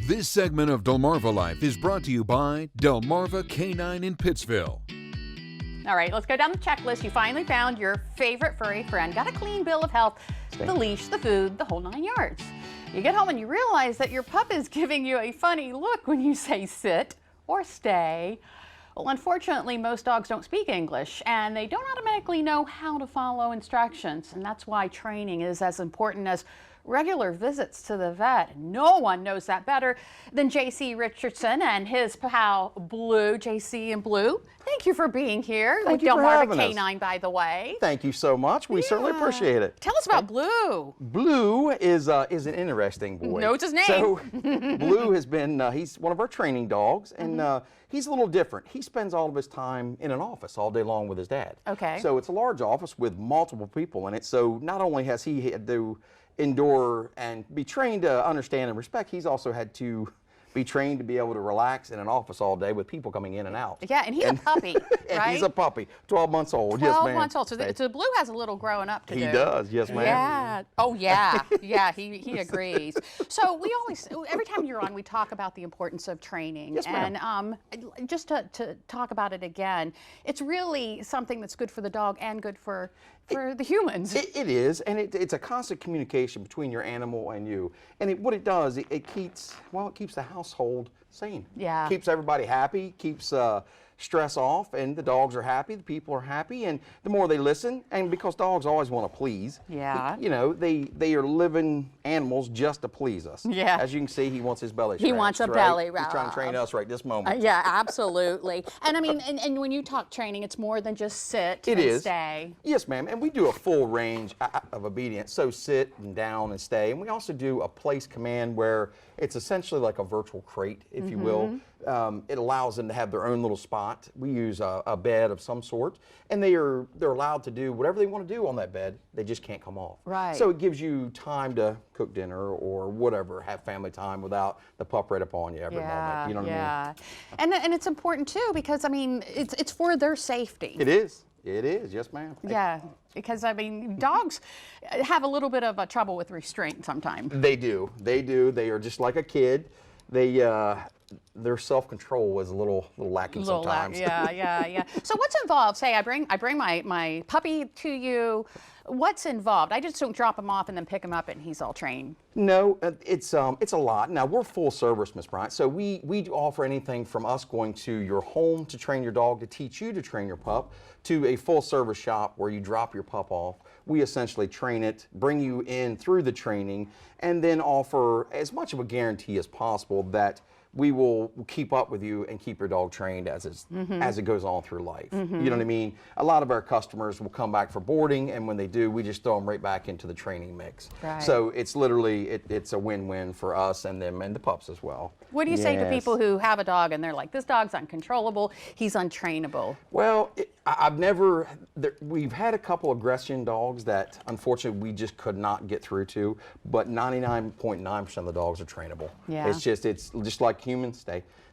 This segment of DelmarvaLife is brought to you by Delmarva Canine in Pittsville. All right, let's go down the checklist. You finally found your favorite furry friend, got a clean bill of health, the leash, the food, the whole 9 yards. You get home and you realize that your pup is giving you a funny look when you say sit or stay. Well, unfortunately, most dogs don't speak English and they don't automatically know how to follow instructions. And that's why training is as important as regular visits to the vet. No one knows that better than JC Richardson and his pal Blue. JC and Blue, thank you for being here. Thank you for having us. Canine, by the way. Thank you so much. We certainly appreciate it. Tell us about Blue. Blue is an interesting boy. Knows his name. So Blue has been, he's one of our training dogs, and he's a little different. He spends all of his time in an office all day long with his dad. Okay. So it's a large office with multiple people in it. So not only has he had to endure and be trained to understand and respect, he's also had to be trained to be able to relax in an office all day with people coming in and out. Yeah, and he's a puppy, and right? he's a puppy, 12 months old. 12 yes, ma'am. months old. So Blue has a little growing up to do. He does, yes, ma'am. Yeah. Oh, yeah. Yeah, he agrees. So we always, every time you're on, we talk about the importance of training. Yes, ma'am. And just to talk about it again, it's really something that's good for the dog and good for the humans. It is, and it's a constant communication between your animal and you. And what it does, it keeps the household sane. Yeah. Keeps everybody happy, keeps stress off, and the dogs are happy, the people are happy, and the more they listen, and because dogs always want to please, yeah. you know, they are living animals just to please us. Yeah. As you can see, he wants his belly He scratched, wants a right? belly He's rub. trying to train us right this moment. Yeah, absolutely. And I mean, and when you talk training, it's more than just sit It and is. stay. Yes, ma'am, and we do a full range of obedience, so sit and down and stay, and we also do a place command where it's essentially like a virtual crate, if you will. It allows them to have their own little spot. We use a bed of some sort, and they're allowed to do whatever they want to do on that bed. They just can't come off. Right. So it gives you time to cook dinner or whatever, have family time without the pup right up on you every moment. You know what I mean? And it's important too because I mean it's for their safety. It is. It is. Yes, ma'am. Yeah, because I mean dogs have a little bit of trouble with restraint sometimes. They do. They do. They are just like a kid. Their self-control is a little lacking sometimes. Yeah. So what's involved? Say I bring my puppy to you. What's involved? I just don't drop him off and then pick him up and he's all trained. No, it's a lot. Now we're full service, Miss Bryant. So we do offer anything from us going to your home to train your dog, to teach you to train your pup, to a full service shop where you drop your pup off. We essentially train it, bring you in through the training, and then offer as much of a guarantee as possible that we will keep up with you and keep your dog trained as it goes on through life. You know what I mean? A lot of our customers will come back for boarding, and when they do, we just throw them right back into the training mix. Right. So it's literally, it's a win-win for us and them and the pups as well. What do you say to people who have a dog and they're like, this dog's uncontrollable, he's untrainable? Well, we've had a couple aggression dogs that unfortunately we just could not get through to, but 99.9% of the dogs are trainable. Yeah. It's just like humans,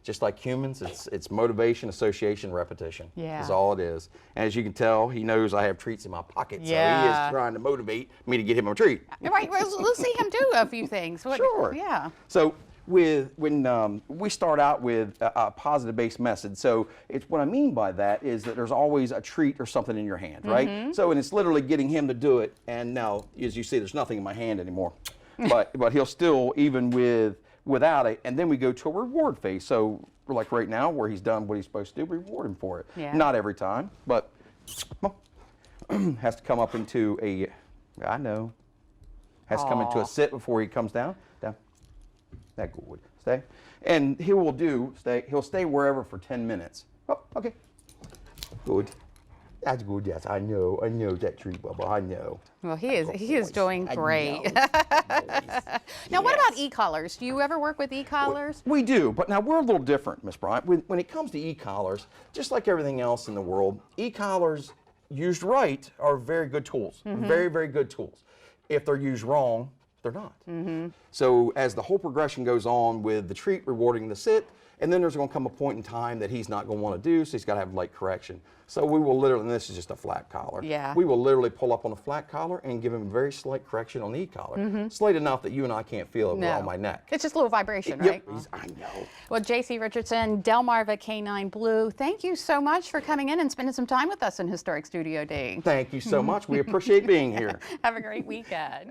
just like humans, it's motivation, association, repetition. Yeah. Is all it is. And as you can tell, he knows I have treats in my pocket, so he is trying to motivate me to get him a treat. Right, let's see him do a few things. Sure. Yeah. So when we start out with a positive-based message, so what I mean by that is that there's always a treat or something in your hand, right? So, and it's literally getting him to do it, and now, as you see, there's nothing in my hand anymore. But he'll still, even without it, and then we go to a reward phase. So, like right now, where he's done what he's supposed to do, we reward him for it. Yeah. Not every time, but has to come up into has to come into a sit before he comes down. That good. Stay. And he'll stay wherever for 10 minutes. Oh, okay. Good. That's good, yes. I know that treat, Bubba. I know. Well, he is doing great. Now, what about e-collars? Do you ever work with e-collars? We do, but now we're a little different, Miss Bryant. When it comes to e-collars, just like everything else in the world, e-collars used right are very good tools. Very, very good tools. If they're used wrong, They're not. So as the whole progression goes on with the treat rewarding the sit, and then there's going to come a point in time that he's not going to want to do, so he's got to have late correction. So we will literally, and this is just a flat collar. Yeah. We will literally pull up on a flat collar and give him a very slight correction on the e-collar. Slight enough that you and I can't feel it on my neck. It's just a little vibration, right? Yep, I know. Well, J.C. Richardson, Delmarva Canine Blue, thank you so much for coming in and spending some time with us in Historic Studio Day. Thank you so much. We appreciate being here. Have a great weekend.